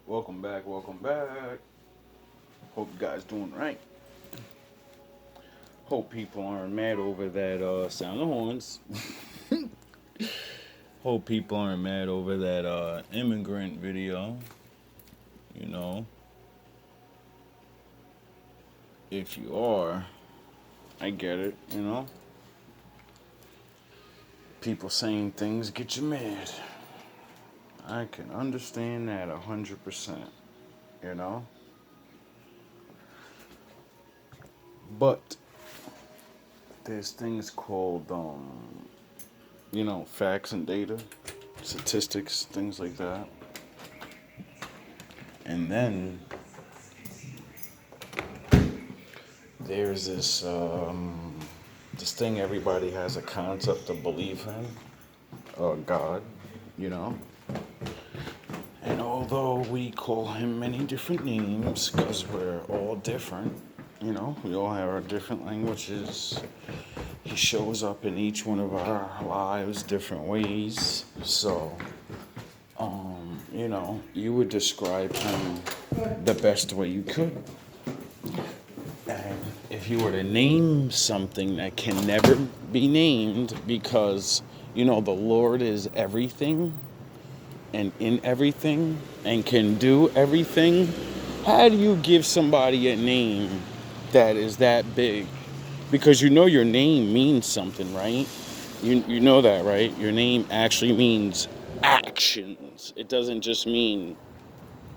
Welcome back, welcome back. Hope you guys doing right. Hope people aren't mad over that sound of horns. Hope people aren't mad over that immigrant video. You know, if you are, I get it, People saying things get you mad. I can understand that 100%, you know? But there's things called facts and data, statistics, things like that. And then there's this thing everybody has a concept of belief in, God, you know. And although we call him many different names because we're all different, we all have our different languages. He shows up in each one of our lives different ways. So, you would describe him the best way you could. And if you were to name something that can never be named because, the Lord is everything and in everything and can do everything, how do you give somebody a name that is that big? Because your name means something, right? You know that, right? Your name actually means actions. It doesn't just mean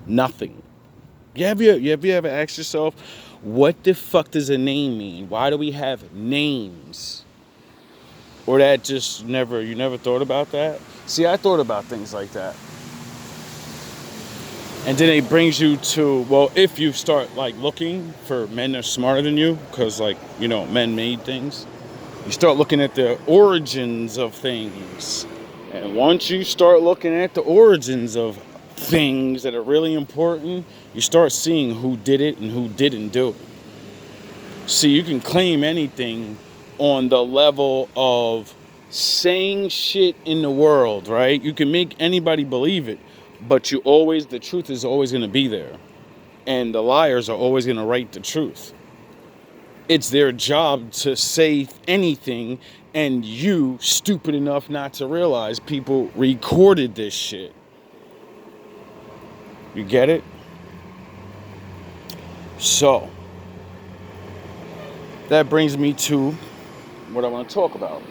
nothing. Have you ever asked yourself, what the fuck does a name mean? Why do we have names? Or that just you never thought about that? See, I thought about things like that. And then it brings you to, well, if you start looking for men that are smarter than you, because men made things, you start looking at the origins of things. And once you start looking at the origins of things that are really important, you start seeing who did it and who didn't do it. See, you can claim anything on the level of saying shit in the world, right? You can make anybody believe it, but the truth is always going to be there. And the liars are always going to write the truth. It's their job to say anything, and you, stupid enough not to realize people recorded this shit. You get it? So, that brings me to what I want to talk about.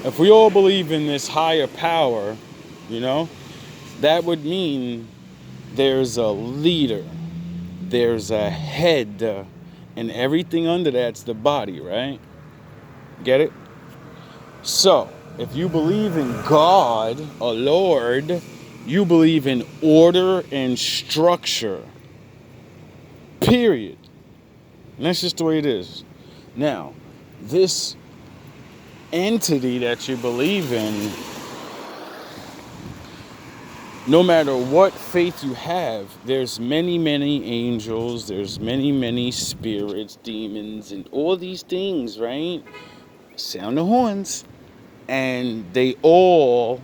If we all believe in this higher power, that would mean there's a leader, there's a head, and everything under that's the body, right? Get it? So, if you believe in God, a Lord, you believe in order and structure. Period. And that's just the way it is. Now, this entity that you believe in, no matter what faith you have, there's many, many angels, there's many, many spirits, demons, and all these things, right? Sound the horns. And they all,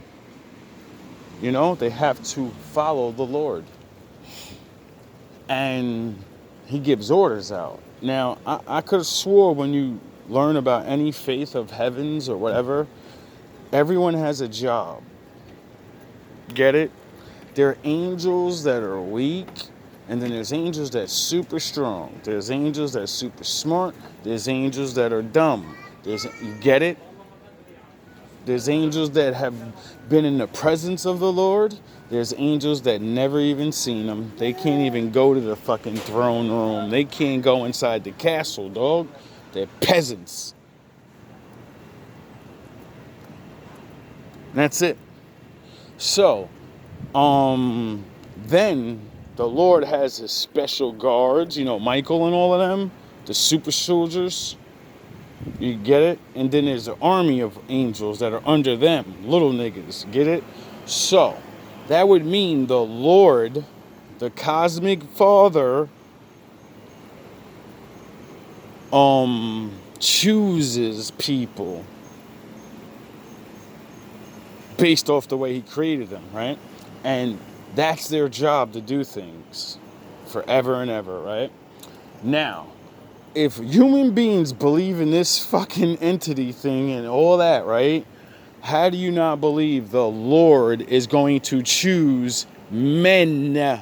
they have to follow the Lord. And he gives orders out. Now, I could have swore when you learn about any faith of heavens or whatever, everyone has a job. Get it? There are angels that are weak, and then there's angels that's super strong. There's angels that's super smart. There's angels that are dumb. You get it? There's angels that have been in the presence of the Lord. There's angels that never even seen him. They can't even go to the fucking throne room. They can't go inside the castle, dog. They're peasants. That's it. So, then the Lord has his special guards, Michael and all of them, the super soldiers. You get it? And then there's an army of angels that are under them, little niggas. Get it? So, that would mean the Lord, the cosmic father, chooses people based off the way he created them, right? And that's their job, to do things forever and ever, right? Now, if human beings believe in this fucking entity thing and all that, right? How do you not believe the Lord is going to choose men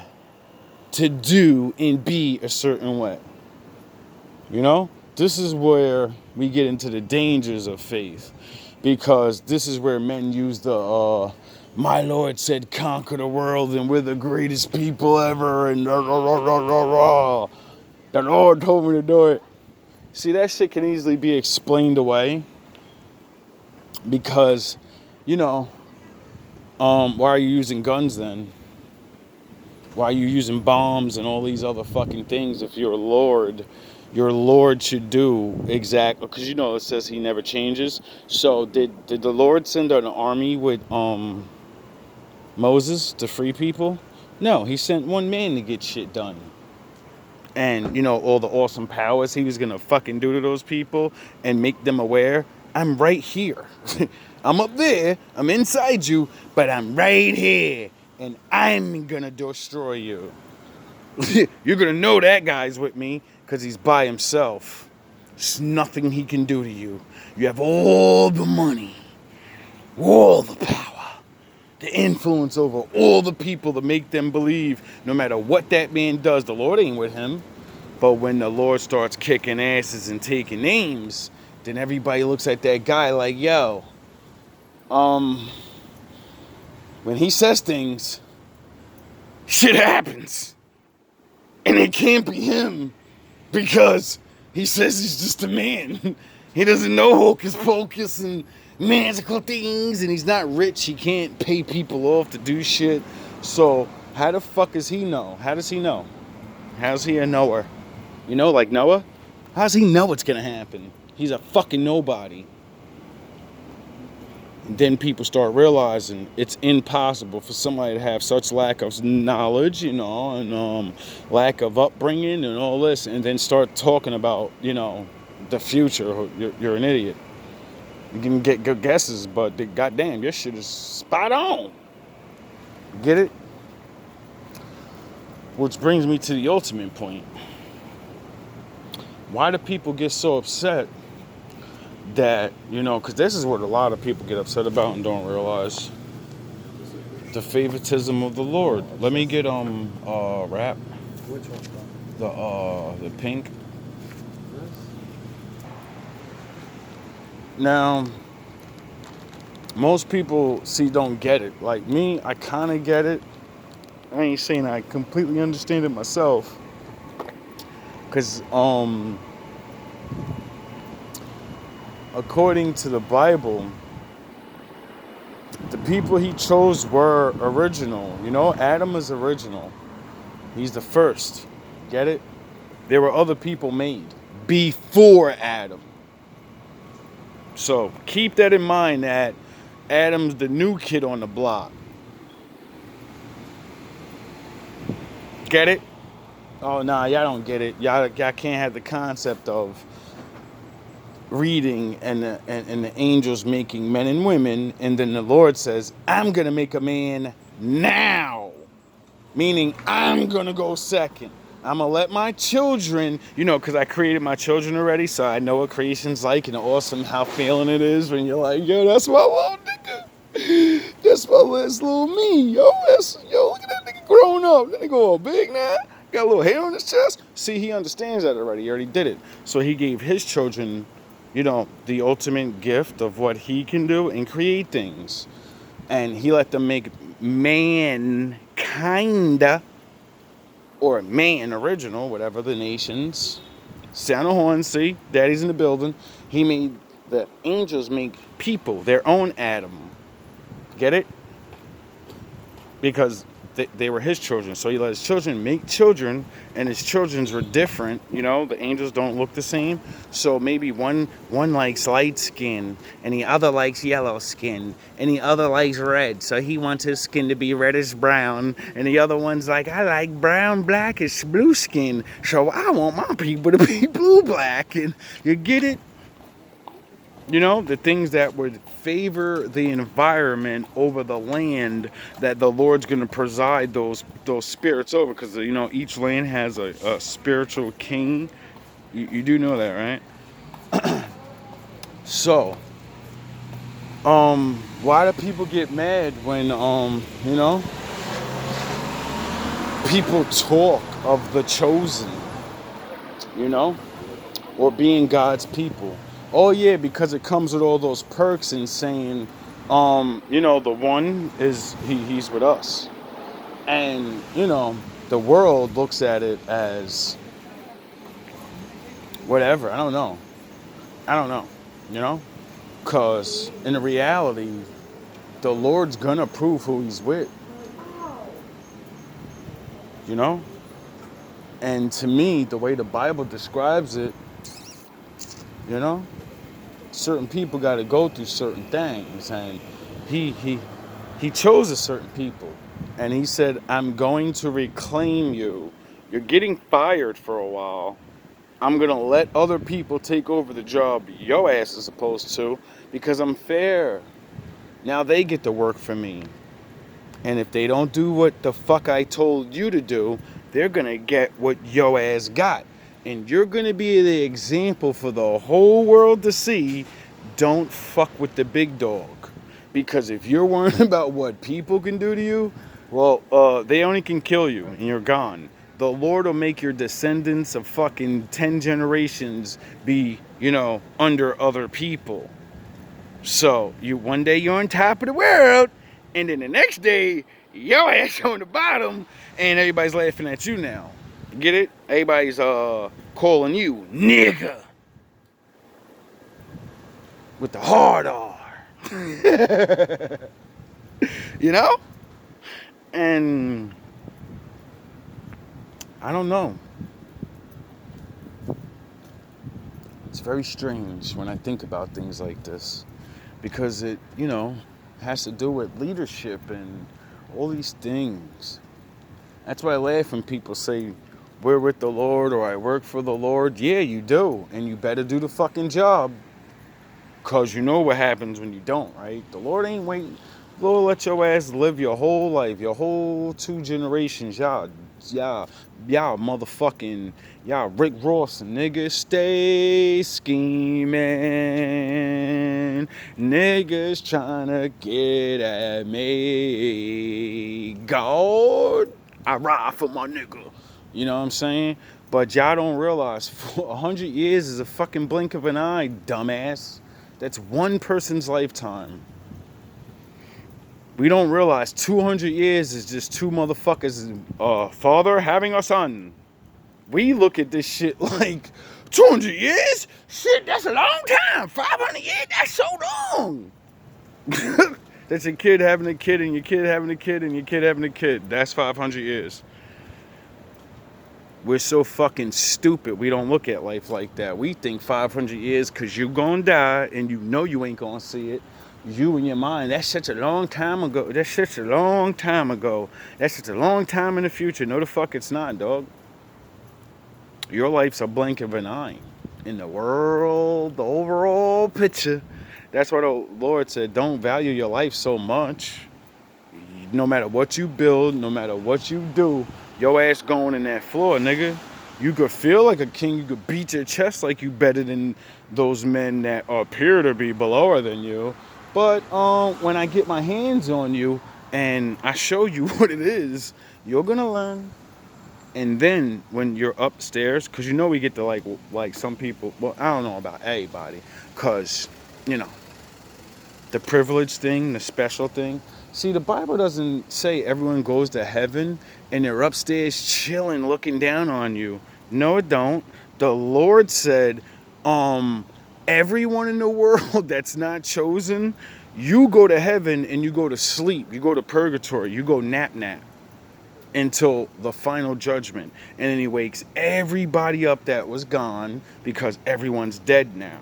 to do and be a certain way? You know? This is where we get into the dangers of faith. Because this is where men use the, my Lord said conquer the world and we're the greatest people ever and rah, rah, rah, rah, rah, rah. The Lord told me to do it. See, that shit can easily be explained away. Because, you know, why are you using guns then? Why are you using bombs and all these other fucking things if you're a Lord? Your Lord should do exactly, because you know it says he never changes. So did the Lord send an army with Moses to free people? No, he sent one man to get shit done. And you know all the awesome powers he was gonna fucking do to those people and make them aware. I'm right here. I'm up there. I'm inside you, but I'm right here, and I'm gonna destroy you. You're gonna know that guy's with me because he's by himself. There's nothing he can do to you. You have all the money, all the power, the influence over all the people to make them believe no matter what that man does, the Lord ain't with him. But when the Lord starts kicking asses and taking names, then everybody looks at that guy like, yo, when he says things, shit happens. And it can't be him because he says he's just a man. He doesn't know hocus pocus and magical things, and he's not rich. He can't pay people off to do shit. So how the fuck does he know? How does he know? How's he a knower? You know, like Noah? How does he know what's gonna happen? He's a fucking nobody. And then people start realizing it's impossible for somebody to have such lack of knowledge, you know, and lack of upbringing and all this, and then start talking about, you know, the future. You're an idiot. You can get good guesses, but goddamn, your shit is spot on. Get it? Which brings me to the ultimate point. Why do people get so upset that, you know, because this is what a lot of people get upset about and don't realize. The favoritism of the Lord. Let me get rap. Which one? The pink. Now, most people don't get it. Like me, I kind of get it. I ain't saying I completely understand it myself. Because according to the Bible, the people he chose were original. You know, Adam is original. He's the first. Get it? There were other people made before Adam. So keep that in mind, that Adam's the new kid on the block. Get it? Oh, nah, y'all don't get it. Y'all can't have the concept of reading and the angels making men and women, and then the Lord says, I'm going to make a man now. Meaning, I'm going to go second. I'm going to let my children, you know, because I created my children already, so I know what creation's like and awesome how feeling it is when you're like, yo, that's my little nigga. That's my last little me. Yo, look at that nigga growing up. That nigga all big now. Got a little hair on his chest. See, he understands that already. He already did it. So he gave his children, you know, the ultimate gift of what he can do and create things. And he let them make mankind, or man original, whatever the nations. Sound a horn, see? Daddy's in the building. He made the angels make people, their own Adam. Get it? Because they were his children. So he let his children make children, and his children's were different. You know, the angels don't look the same. So maybe one likes light skin, and the other likes yellow skin, and the other likes red. So he wants his skin to be reddish brown, and the other one's like, I like brown, blackish, blue skin. So I want my people to be blue black. And you get it? You know, the things that would favor the environment over the land that the Lord's going to preside those spirits over. Because, you know, each land has a spiritual king. You do know that, right? So, why do people get mad when, you know, people talk of the chosen, you know, or being God's people? Oh yeah, because it comes with all those perks and saying, you know, the one is he's with us. And, you know, the world looks at it as whatever. I don't know. You know? Because in the reality, the Lord's gonna prove who he's with. You know? And to me, the way the Bible describes it, you know, certain people got to go through certain things, and he chose a certain people, and he said, I'm going to reclaim you. You're getting fired for a while. I'm gonna let other people take over the job your ass is supposed to, because I'm fair. Now they get to work for me, and if they don't do what the fuck I told you to do, they're gonna get what your ass got. And you're gonna be the example for the whole world to see. Don't fuck with the big dog. Because if you're worrying about what people can do to you, well, they only can kill you and you're gone. The Lord will make your descendants of fucking 10 generations be, you know, under other people. So, one day you're on top of the world, and then the next day, your ass on the bottom, and everybody's laughing at you now. Get it? Everybody's calling you nigga with the hard R. You know? And I don't know. It's very strange when I think about things like this, because it, you know, has to do with leadership and all these things. That's why I laugh when people say, we're with the Lord, or I work for the Lord. Yeah, you do. And you better do the fucking job. Because you know what happens when you don't, right? The Lord ain't waiting. The Lord let your ass live your whole life, your whole 2 generations. Y'all motherfucking, y'all Rick Ross and niggas stay scheming. Niggas trying to get at me. God, I ride for my nigga. You know what I'm saying? But y'all don't realize 100 years is a fucking blink of an eye, dumbass. That's one person's lifetime. We don't realize 200 years is just 2 motherfuckers, father having a son. We look at this shit like 200 years? Shit, that's a long time. 500 years? That's so long. That's your kid having a kid, and your kid having a kid, and your kid having a kid. That's 500 years. We're so fucking stupid. We don't look at life like that. We think 500 years because you're going to die and you know you ain't going to see it. You in your mind, that's such a long time ago. That's such a long time ago. That's such a long time in the future. No, the fuck it's not, dog. Your life's a blink of an eye. In the world, the overall picture. That's why the Lord said, don't value your life so much. No matter what you build, no matter what you do, your ass going in that floor, nigga. You could feel like a king. You could beat your chest like you better than those men that appear to be below than you. But when I get my hands on you and I show you what it is, you're gonna learn. And then when you're upstairs, because you know we get to like some people. Well, I don't know about everybody, because you know the privilege thing, the special thing. See, the Bible doesn't say everyone goes to heaven and they're upstairs chilling, looking down on you. No, it don't. The Lord said, everyone in the world that's not chosen, you go to heaven and you go to sleep. You go to purgatory. You go nap until the final judgment. And then he wakes everybody up that was gone, because everyone's dead now.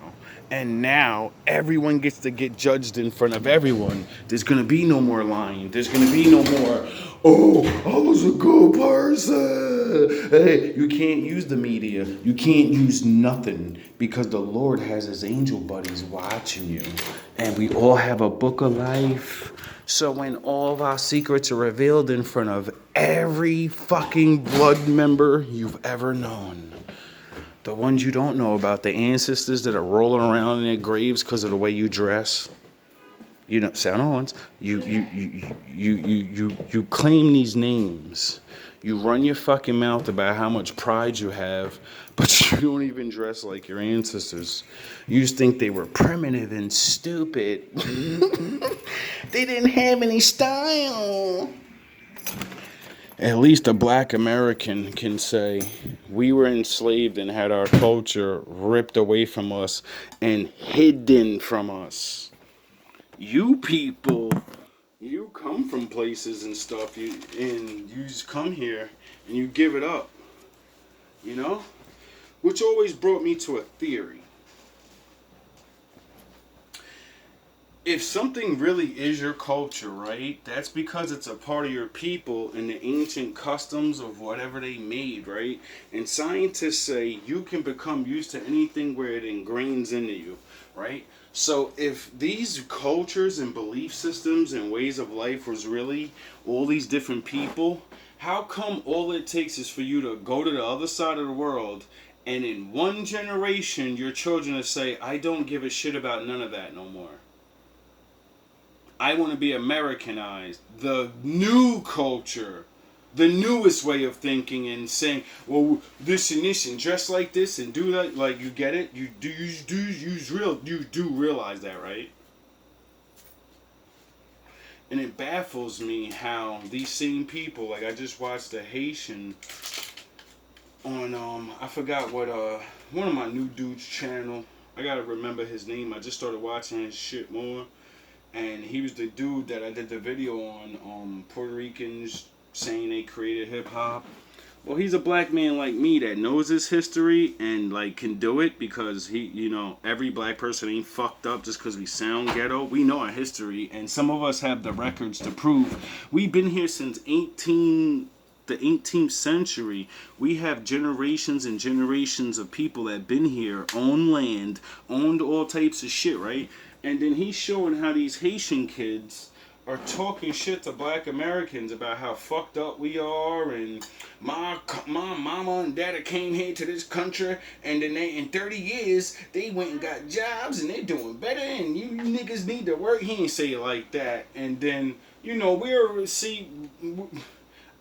And now everyone gets to get judged in front of everyone. There's gonna be no more lying. There's gonna be no more, oh, I was a good person. Hey, you can't use the media. You can't use nothing because the Lord has his angel buddies watching you. And we all have a book of life. So when all of our secrets are revealed in front of every fucking blood member you've ever known, the ones you don't know about, the ancestors that are rolling around in their graves because of the way you dress. You know, sound horns. You claim these names. You run your fucking mouth about how much pride you have, but you don't even dress like your ancestors. You just think they were primitive and stupid. They didn't have any style. At least a black American can say we were enslaved and had our culture ripped away from us and hidden from us. You people, you come from places and stuff, and you just come here and you give it up, you know? Which always brought me to a theory. If something really is your culture, right, that's because it's a part of your people and the ancient customs of whatever they made, right? And scientists say you can become used to anything where it ingrains into you, right? So if these cultures and belief systems and ways of life was really all these different people, how come all it takes is for you to go to the other side of the world and in one generation your children will say, I don't give a shit about none of that no more. I want to be Americanized, the new culture, the newest way of thinking, and saying, well, this and dress like this and do that. Like, you get it? You do realize that, right? And it baffles me how these same people, like I just watched a Haitian on I forgot what one of my new dudes channel. I gotta remember his name. I just started watching his shit more. And he was the dude that I did the video on Puerto Ricans saying they created hip hop. Well, he's a black man like me that knows his history and like can do it because he, you know, every black person ain't fucked up just because we sound ghetto. We know our history, and some of us have the records to prove. We've been here since the 18th century. We have generations and generations of people that been here, owned land, owned all types of shit, right? And then he's showing how these Haitian kids are talking shit to black Americans about how fucked up we are, and my mama and daddy came here to this country and then they, in 30 years they went and got jobs and they're doing better and you niggas need to work. He ain't say it like that. And then, you know,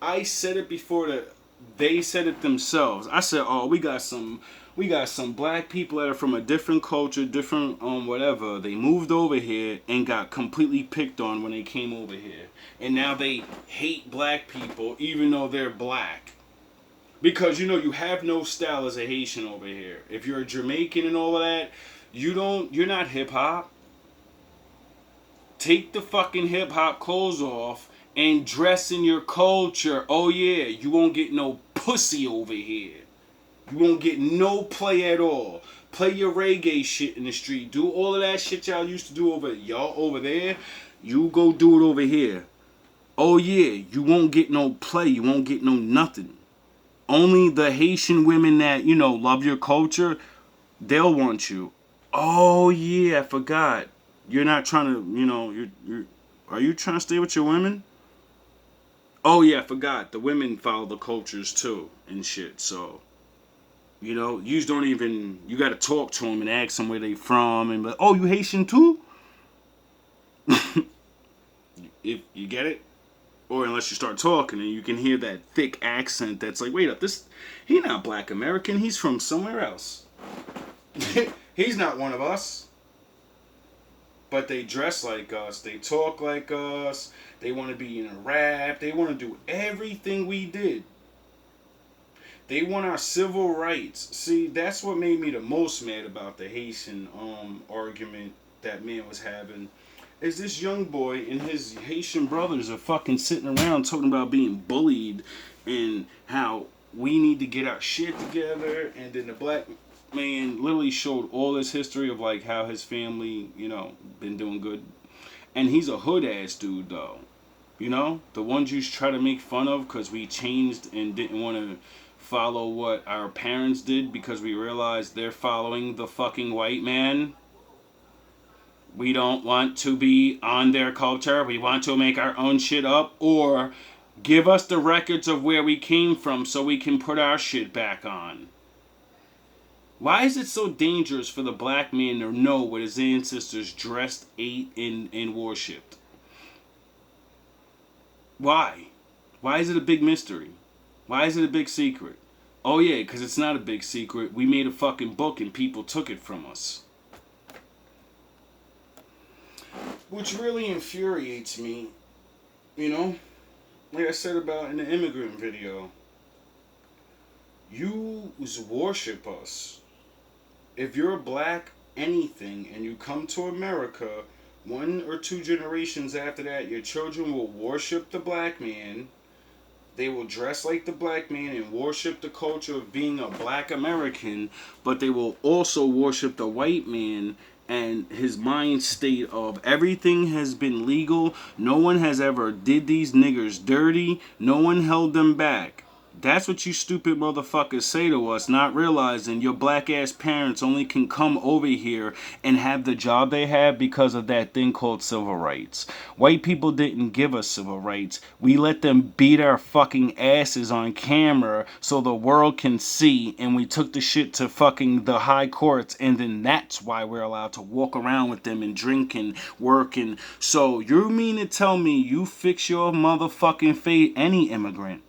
I said it before they said it themselves. I said, oh, we got some black people that are from a different culture, different whatever. They moved over here and got completely picked on when they came over here. And now they hate black people even though they're black. Because, you know, you have no style as a Haitian over here. If you're a Jamaican and all of that, you're not hip hop. Take the fucking hip hop clothes off and dress in your culture. Oh yeah, you won't get no pussy over here. You won't get no play at all. Play your reggae shit in the street. Do all of that shit y'all used to do y'all over there. You go do it over here. Oh yeah, you won't get no play. You won't get no nothing. Only the Haitian women that, you know, love your culture, they'll want you. Oh yeah, I forgot. You're not trying to, you know, are you trying to stay with your women? Oh yeah, I forgot. The women follow the cultures too and shit, so... You know, you don't even, you got to talk to them and ask them where they from and be like, oh, you Haitian too? If you get it? Or unless you start talking and you can hear that thick accent that's like, wait up, he not black American, he's from somewhere else. He's not one of us. But they dress like us, they talk like us, they want to be in a rap, they want to do everything we did. They want our civil rights. See, that's what made me the most mad about the Haitian argument that man was having. Is this young boy and his Haitian brothers are fucking sitting around talking about being bullied and how we need to get our shit together, and then the black man literally showed all this history of like how his family, been doing good. And he's a hood ass dude though. The ones you try to make fun of because we changed and didn't want to follow what our parents did because we realized they're following the fucking white man. We don't want to be on their culture. We want to make our own shit up, or give us the records of where we came from so we can put our shit back on. Why is it so dangerous for the black man to know what his ancestors dressed, ate, and worshipped? Why? Why is it a big mystery? Why is it a big secret? Oh yeah, because it's not a big secret. We made a fucking book and people took it from us. Which really infuriates me, like I said about in the immigrant video. You worship us. If you're a black anything and you come to America, 1 or 2 generations after that, your children will worship the black man. They will dress like the black man and worship the culture of being a black American, but they will also worship the white man and his mind state of everything has been legal. No one has ever did these niggers dirty. No one held them back. That's what you stupid motherfuckers say to us, not realizing your black ass parents only can come over here and have the job they have because of that thing called civil rights. White people didn't give us civil rights. We let them beat our fucking asses on camera so the world can see, and we took the shit to fucking the high courts, and then that's why we're allowed to walk around with them and drink and work. And so you mean to tell me you fix your motherfucking fate, any immigrant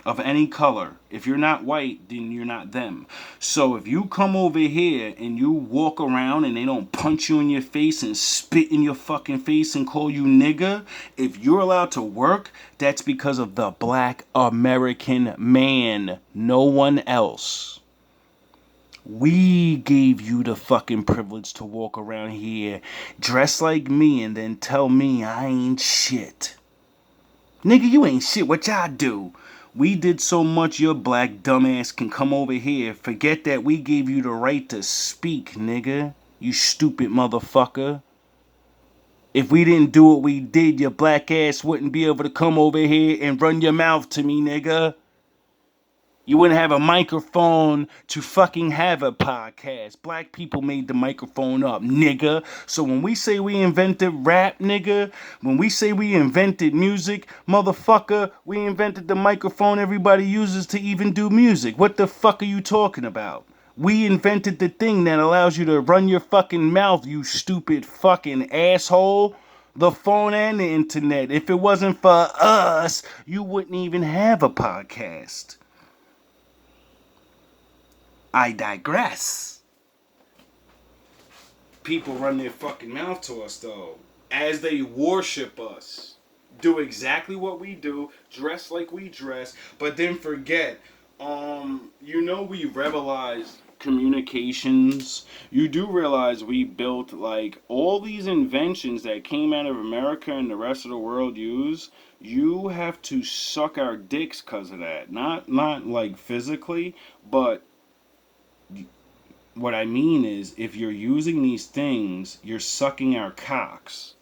of any color? If you're not white, then you're not them. So if you come over here and you walk around and they don't punch you in your face and spit in your fucking face and call you nigger, if you're allowed to work, that's because of the black American man, no one else. We gave you the fucking privilege to walk around here, dress like me, and then tell me I ain't shit. Nigga, you ain't shit. What y'all do? We did so much your black dumbass can come over here. Forget that we gave you the right to speak, nigga. You stupid motherfucker. If we didn't do what we did, your black ass wouldn't be able to come over here and run your mouth to me, nigga. You wouldn't have a microphone to fucking have a podcast. Black people made the microphone up, nigga. So when we say we invented rap, nigga, when we say we invented music, motherfucker, we invented the microphone everybody uses to even do music. What the fuck are you talking about? We invented the thing that allows you to run your fucking mouth, you stupid fucking asshole. The phone and the internet. If it wasn't for us, you wouldn't even have a podcast. I digress. People run their fucking mouth to us though, as they worship us. Do exactly what we do, dress like we dress, but then forget, we revolutionized communications. You do realize we built like all these inventions that came out of America and the rest of the world use. You have to suck our dicks because of that. Not like physically, but what I mean is, if you're using these things, you're sucking our cocks.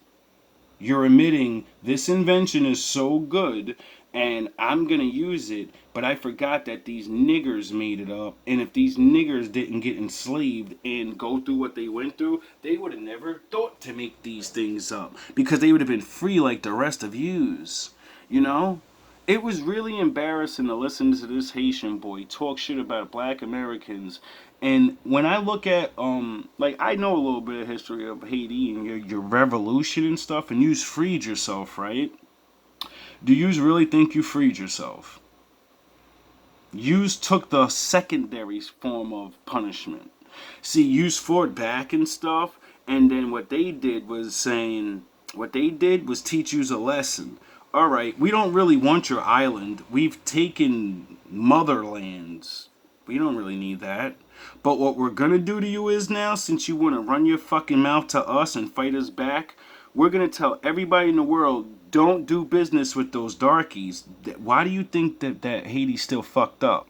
You're admitting, this invention is so good, and I'm going to use it, but I forgot that these niggers made it up, and if these niggers didn't get enslaved and go through what they went through, they would have never thought to make these things up, because they would have been free like the rest of yous, It was really embarrassing to listen to this Haitian boy talk shit about black Americans. And when I look at, I know a little bit of history of Haiti and your revolution and stuff, and you's freed yourself, right? Do yous really think you freed yourself? Yous took the secondary form of punishment. See, yous fought back and stuff, and then what they did was teach yous a lesson. Alright, we don't really want your island. We've taken motherlands. We don't really need that. But what we're gonna do to you is now, since you want to run your fucking mouth to us and fight us back, we're gonna tell everybody in the world, don't do business with those darkies. Why do you think that Haiti's still fucked up?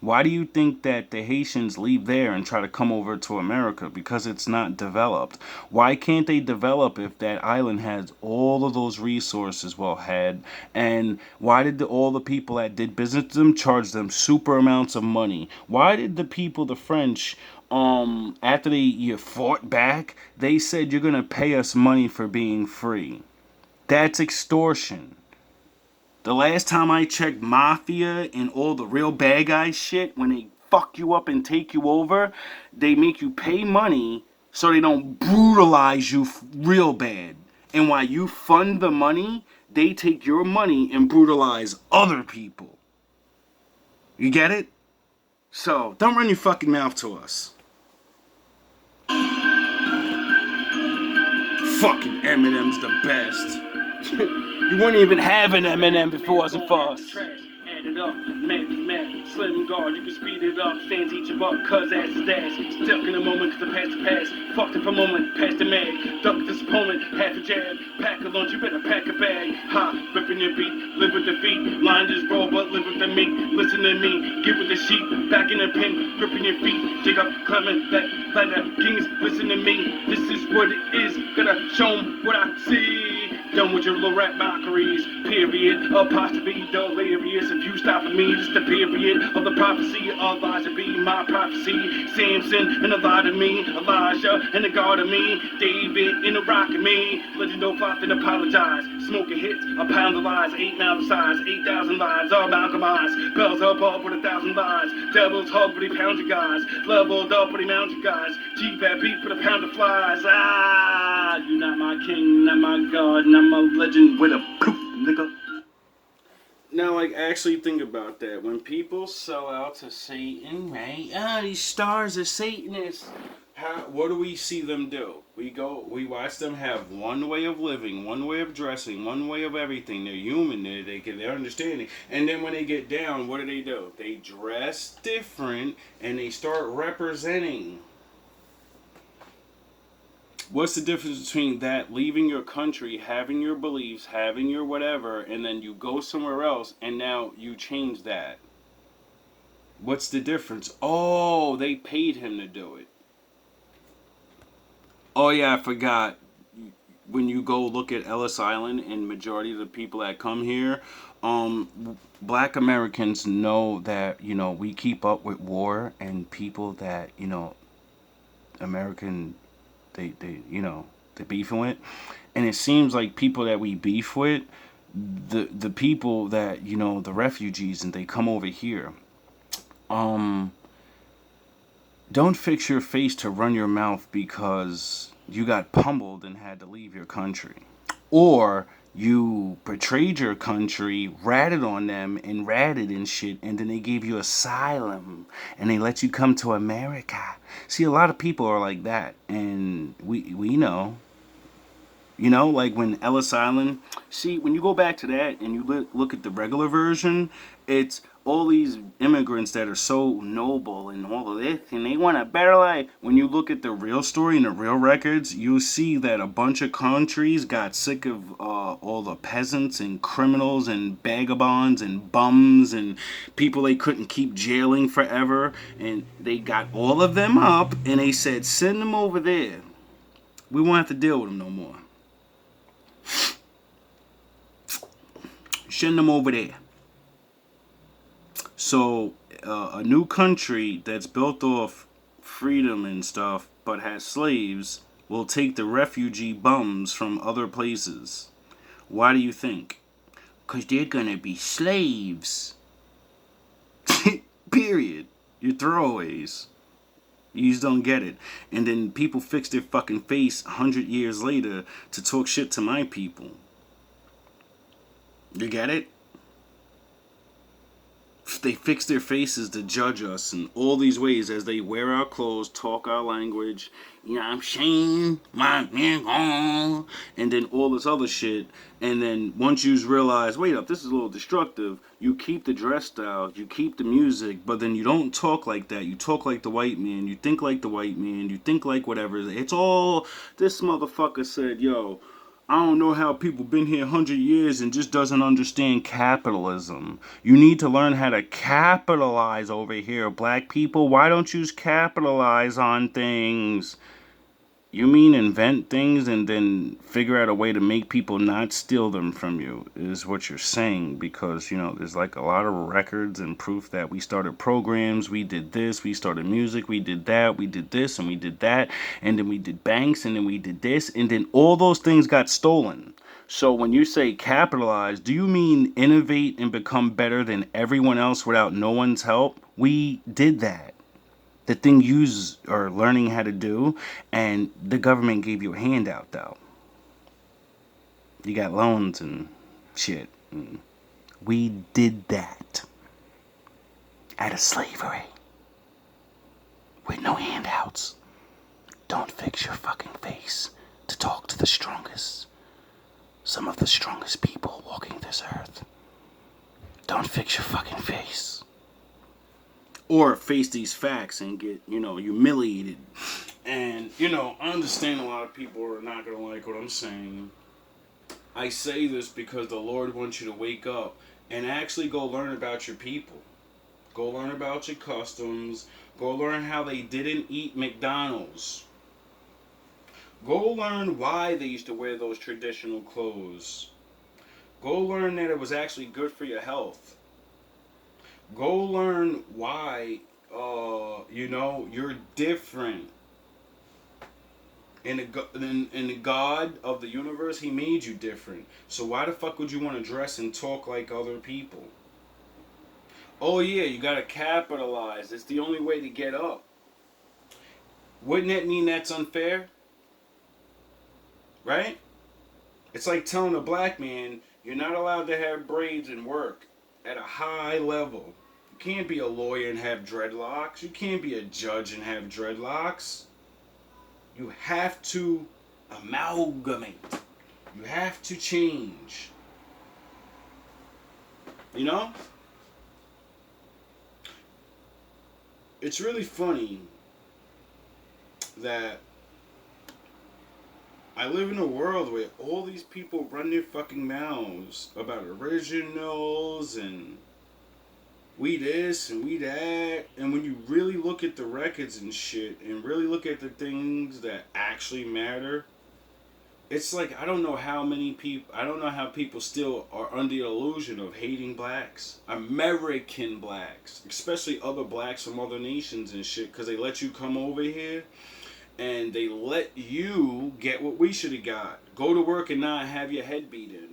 Why do you think that the Haitians leave there and try to come over to America? Because it's not developed. Why can't they develop if that island has all of those resources well had? And why did all the people that did business with them charge them super amounts of money? Why did the people, the French, after you fought back, they said you're gonna pay us money for being free? That's extortion. The last time I checked, mafia and all the real bad guy shit, when they fuck you up and take you over, they make you pay money so they don't brutalize you real bad. And while you fund the money, they take your money and brutalize other people. You get it? So, don't run your fucking mouth to us. Fucking Eminem's the best. You wouldn't even have an Eminem if it wasn't for us. Add it up, man, slim guard, you can speed it up, fans eat you up, cuz ass is ass. Stuck in a moment, cause the past the past. Fucked it for a moment, past the mag. Duck this opponent, half a jab. Pack a lunch, you better pack a bag. Ha, ripping your beat, live with the feet. Line this roll, but live with the meat. Listen to me, get with the sheep. Back in the pen, gripping your feet. Jig up, climbing back, like the kings. Listen to me, this is what it is. Gotta show 'em what I see. Done with your little rap mockeries, period. Apostrophe delirious. If you stop at me, just the period of the prophecy. Elijah be my prophecy. Samson and a lot of me. Elijah and the God of me. David in the rock of me. Legend don't flop and apologize. Smoking hits, a pound of lies. 8 mouths size, 8,000 lives. All amalgamized. Bells up with 1,000 lies. Devils hug but he pounds you guys. Leveled up but he mounts you guys. G-Fat beat for the pound of flies. Ah, you not my king, not my God, not my legend with a poof, nigga. Now, like, actually think about that. When people sell out to Satan, right? These stars are Satanists. What do we see them do? We watch them have one way of living, one way of dressing, one way of everything. They're human. They're understanding. And then when they get down, what do? They dress different and they start representing. What's the difference between that, leaving your country, having your beliefs, having your whatever, and then you go somewhere else and now you change that? What's the difference? Oh, they paid him to do it. Oh yeah, I forgot. When you go look at Ellis Island and majority of the people that come here, black Americans know that, we keep up with war and people that, American, they beefing with. And it seems like people that we beef with, the people that, the refugees, and they come over here. Don't fix your face to run your mouth because you got pummeled and had to leave your country. Or you betrayed your country, ratted on them and ratted and shit, and then they gave you asylum and they let you come to America. See, a lot of people are like that, and we know. Like when Ellis Island, see, when you go back to that and you look at the regular version, it's all these immigrants that are so noble and all of this, and they want a better life. When you look at the real story and the real records, you'll see that a bunch of countries got sick of all the peasants and criminals and vagabonds and bums and people they couldn't keep jailing forever, and they got all of them up and they said, send them over there. We won't have to deal with them no more. Send them over there. So a new country that's built off freedom and stuff but has slaves will take the refugee bums from other places. Why do you think? Because they're gonna be slaves. Period. You're throwaways. You just don't get it. And then people fix their fucking face 100 years later to talk shit to my people. You get it? They fix their faces to judge us in all these ways as they wear our clothes, talk our language. I'm saying, my man, and then all this other shit. And then once you realize, wait up, this is a little destructive, you keep the dress style, you keep the music, but then you don't talk like that. You talk like the white man, you think like the white man, you think like whatever. It's all, this motherfucker said, yo, I don't know how people been here 100 years and just doesn't understand capitalism. You need to learn how to capitalize over here, black people. Why don't you capitalize on things? You mean invent things and then figure out a way to make people not steal them from you, is what you're saying. Because, there's like a lot of records and proof that we started programs, we did this, we started music, we did that, we did this, and we did that, and then we did banks, and then we did this, and then all those things got stolen. So when you say capitalize, do you mean innovate and become better than everyone else without no one's help? We did that. The thing you are learning how to do, and the government gave you a handout though. You got loans and shit. We did that out of slavery with no handouts. Don't fix your fucking face to talk to the strongest. Some of the strongest people walking this earth. Don't fix your fucking face. Or face these facts and get, humiliated. And, I understand a lot of people are not going to like what I'm saying. I say this because the Lord wants you to wake up and actually go learn about your people. Go learn about your customs. Go learn how they didn't eat McDonald's. Go learn why they used to wear those traditional clothes. Go learn that it was actually good for your health. Go learn why, you're different. In the God of the universe, He made you different. So why the fuck would you want to dress and talk like other people? Oh yeah, you gotta capitalize. It's the only way to get up. Wouldn't that mean that's unfair? Right? It's like telling a black man, you're not allowed to have braids and work at a high level. You can't be a lawyer and have dreadlocks. You can't be a judge and have dreadlocks. You have to amalgamate. You have to change. It's really funny that I live in a world where all these people run their fucking mouths about originals and we this and we that, and when you really look at the records and shit and really look at the things that actually matter, it's like I don't know how people still are under the illusion of hating blacks, American blacks, especially other blacks from other nations and shit, because they let you come over here and they let you get what we should have got. Go to work and not have your head beat in.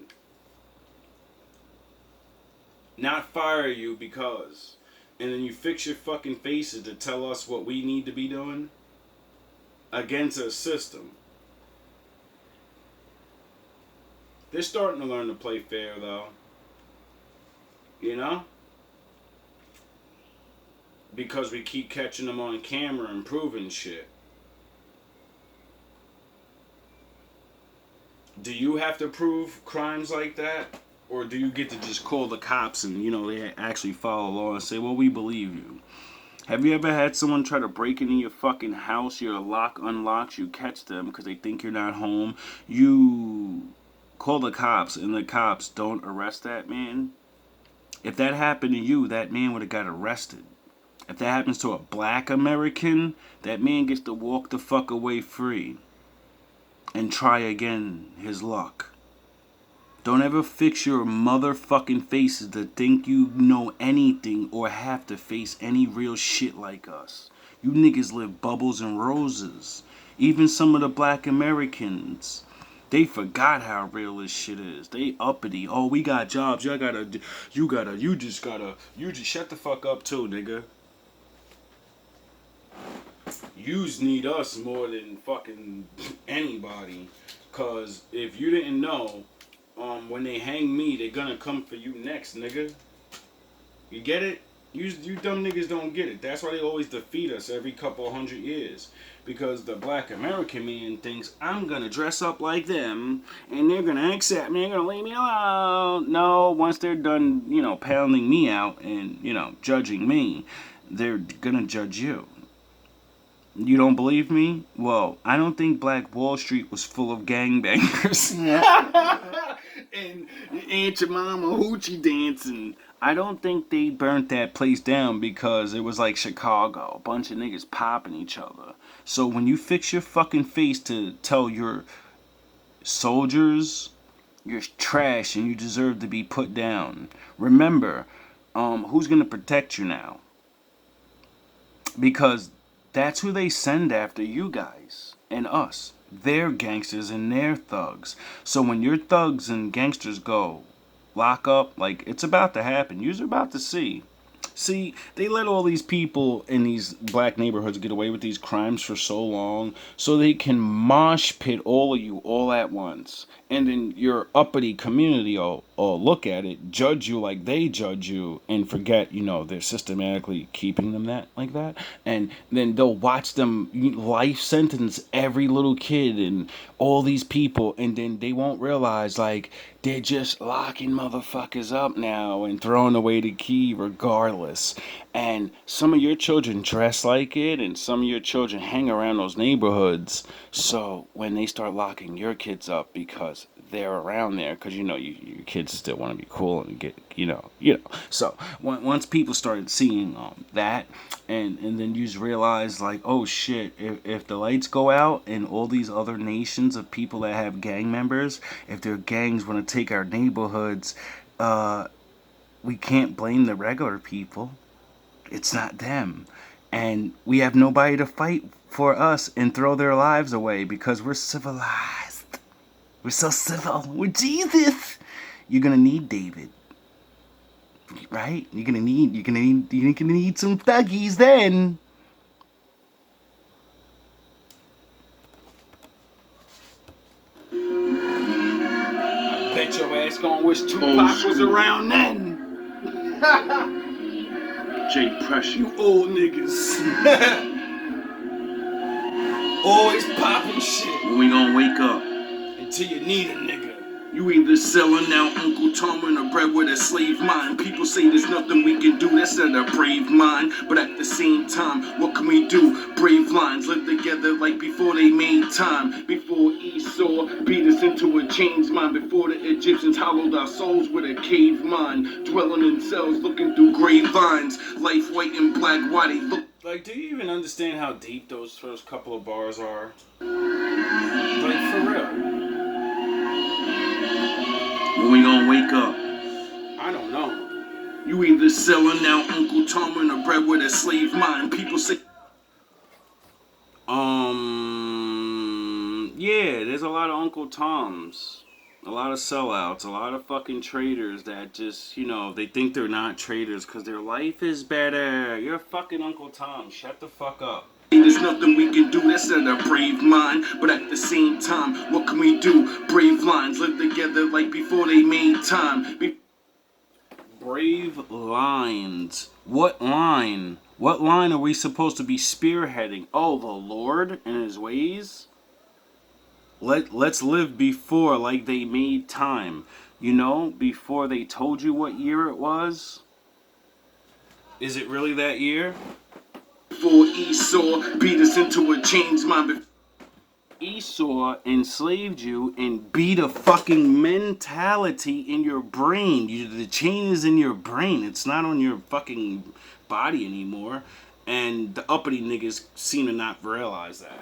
Not fire you because. And then you fix your fucking faces to tell us what we need to be doing against a system. They're starting to learn to play fair though. Because we keep catching them on camera and proving shit. Do you have to prove crimes like that? Or do you get to just call the cops and, they actually follow law and say, well, we believe you? Have you ever had someone try to break into your fucking house, your lock unlocks, you catch them because they think you're not home, you call the cops and the cops don't arrest that man? If that happened to you, that man would have got arrested. If that happens to a black American, that man gets to walk the fuck away free and try again his luck. Don't ever fix your motherfucking faces to think you know anything or have to face any real shit like us. You niggas live bubbles and roses. Even some of the black Americans, they forgot how real this shit is. They uppity. Oh, we got jobs. You just shut the fuck up too, nigga. Yous need us more than fucking anybody. Cause if you didn't know, when they hang me, they're gonna come for you next, nigga. You get it? You dumb niggas don't get it. That's why they always defeat us every couple 100 years. Because the black American man thinks, I'm gonna dress up like them, and they're gonna accept me, they're gonna leave me alone. No, once they're done, pounding me out and, judging me, they're gonna judge you. You don't believe me? Well, I don't think Black Wall Street was full of gangbangers. And Aunt Jemima hoochie dancing. I don't think they burnt that place down because it was like Chicago. A bunch of niggas popping each other. So when you fix your fucking face to tell your soldiers you're trash and you deserve to be put down, remember, who's gonna protect you now? Because that's who they send after you guys and us. They're gangsters and they're thugs. So when your thugs and gangsters go lock up, like it's about to happen. You're about to see. See, they let all these people in these black neighborhoods get away with these crimes for so long so they can mosh pit all of you all at once. And then your uppity community will look at it, judge you like they judge you, and forget, they're systematically keeping them that like that. And then they'll watch them life sentence every little kid and all these people, and then they won't realize, like, they're just locking motherfuckers up now and throwing away the key regardless. And some of your children dress like it, and some of your children hang around those neighborhoods. So when they start locking your kids up because they're around there, because your kids still want to be cool and get So once people started seeing that, and then you just realize, like, oh shit, if the lights go out and all these other nations of people that have gang members, if their gangs want to take our neighborhoods, we can't blame the regular people. It's not them. And we have nobody to fight for us and throw their lives away because we're civilized. We're so civil. We're Jesus. You're gonna need David, right? You're gonna need some thuggies then. I bet your ass gonna wish Tupac was around then. Jay Pressure. You old niggas. Always popping shit. When we gonna wake up? Until you need a nigga. You either selling out Uncle Tom and a bread with a slave mind. People say there's nothing we can do, that's not a brave mind. But at the same time, what can we do? Brave lines live together like before they made time. Before Esau beat us into a changed mind. Before the Egyptians hollowed our souls with a cave mind. Dwelling in cells, looking through grapevines. Life white and black, why they look. Like, do you even understand how deep those first couple of bars are? Like, for real. When we gonna wake up? I don't know. You either selling out Uncle Tom and a bread with a slave mind. People say... Yeah, there's a lot of Uncle Toms. A lot of sellouts. A lot of fucking traders that just, they think they're not traders because their life is better. You're a fucking Uncle Tom. Shut the fuck up. There's nothing we can do, that's not a brave mind. But at the same time, what can we do? Brave lines live together like before they made time. Brave lines. What line? What line are we supposed to be spearheading? Oh, the Lord and his ways? Let's live before like they made time. Before they told you what year it was? Is it really that year? Before Esau beat us into a changed mind. Esau enslaved you and beat a fucking mentality in your brain. The chain is in your brain. It's not on your fucking body anymore. And the uppity niggas seem to not realize that.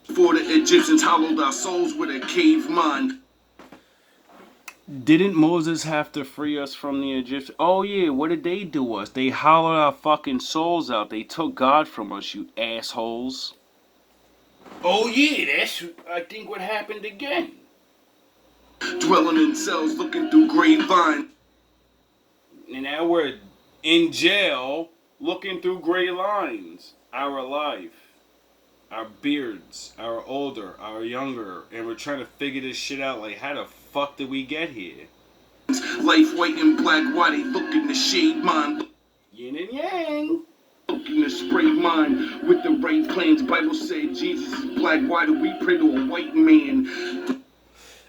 Before the Egyptians hollowed our souls with a cave mind. Didn't Moses have to free us from the Egyptians? Oh yeah, what did they do us? They hollowed our fucking souls out. They took God from us, you assholes. Oh yeah, that's, I think, what happened again. Dwelling in cells, looking through grapevine. And now we're in jail, looking through gray lines. Our life. Our beards, our older, our younger, and we're trying to figure this shit out, like, how the fuck did we get here? Life white and black, why they look in the shade mind. Yin and yang. Look in the spray mind, with the right plans. Bible said Jesus is black, why do we pray to a white man?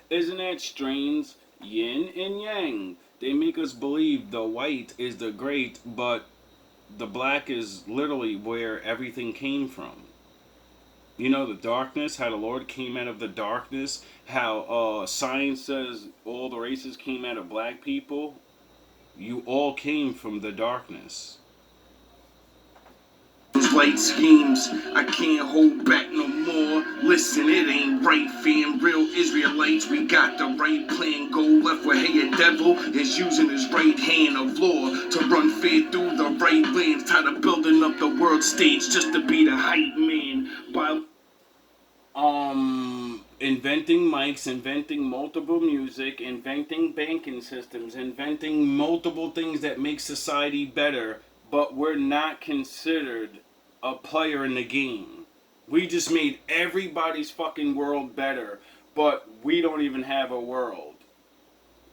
Isn't that strange? Yin and yang. They make us believe the white is the great, but the black is literally where everything came from. You know, the darkness, how the Lord came out of the darkness, how science says all the races came out of black people. You all came from the darkness. Light schemes, I can't hold back no more. Listen, it ain't right, fam. Real Israelites, we got the right plan. Go left where hey, a devil is using his right hand of law to run fair through the right lands. Tired of building up the world stage just to be the hype man. By Inventing mics, inventing multiple music, inventing banking systems, inventing multiple things that make society better, but we're not considered a player in the game. We just made everybody's fucking world better, but we don't even have a world.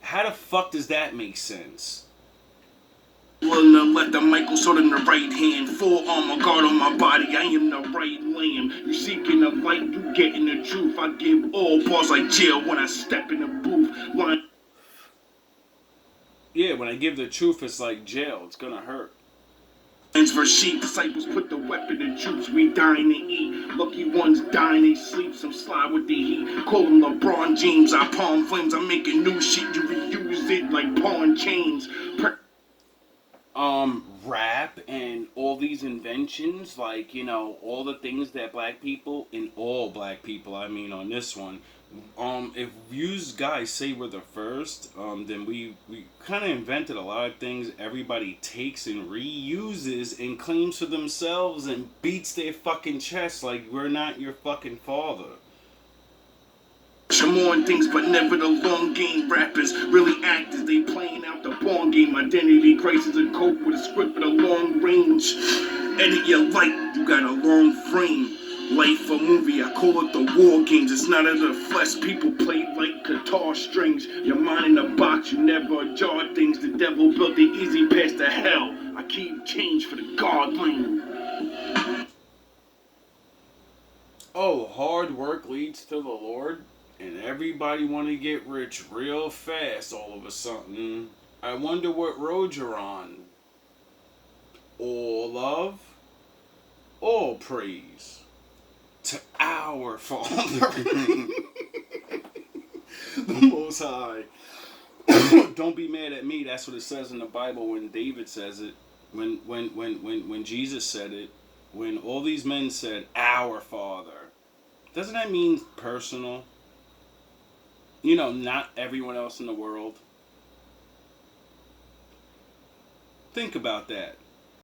How the fuck does that make sense? pulling the left, the Michael sword in the right hand. Full armor guard on my body, I am the right lamb. You seeking the fight, you getting the truth. I give all bars like jail when I step in the booth. Line Yeah, when I give the truth, it's like jail. It's gonna hurt. Lines for sheep, disciples put the weapon in troops. We dying to eat. Lucky ones dying, they sleep. Some slide with the heat. Call them LeBron James. I palm flames. I'm making new shit. You reuse it like pawn chains. Rap and all these inventions, like, you know, all the things that black people, and all black people, I mean, on this one, if you guys say we're the first, then we kind of invented a lot of things everybody takes and reuses and claims for themselves and beats their fucking chest like we're not your fucking father. Some more things, but never the long game. Rappers really actors, they playing out the ball game. Identity crisis and cope with a script with a long range. Edit your life, you got a long frame. Life a movie, I call it the war games. It's not of the flesh, people play like guitar strings. Your mind in a box, you never jar things. The devil built the easy path to hell. I keep change for the God lane. Oh, hard work leads to the Lord, and everybody want to get rich real fast all of a sudden. I wonder what road you're on. All love, all praise to our Father, the Most High. Don't be mad at me. That's what it says in the Bible when David says it. When Jesus said it. When all these men said, our Father. Doesn't that mean personal? You know, not everyone else in the world. Think about that.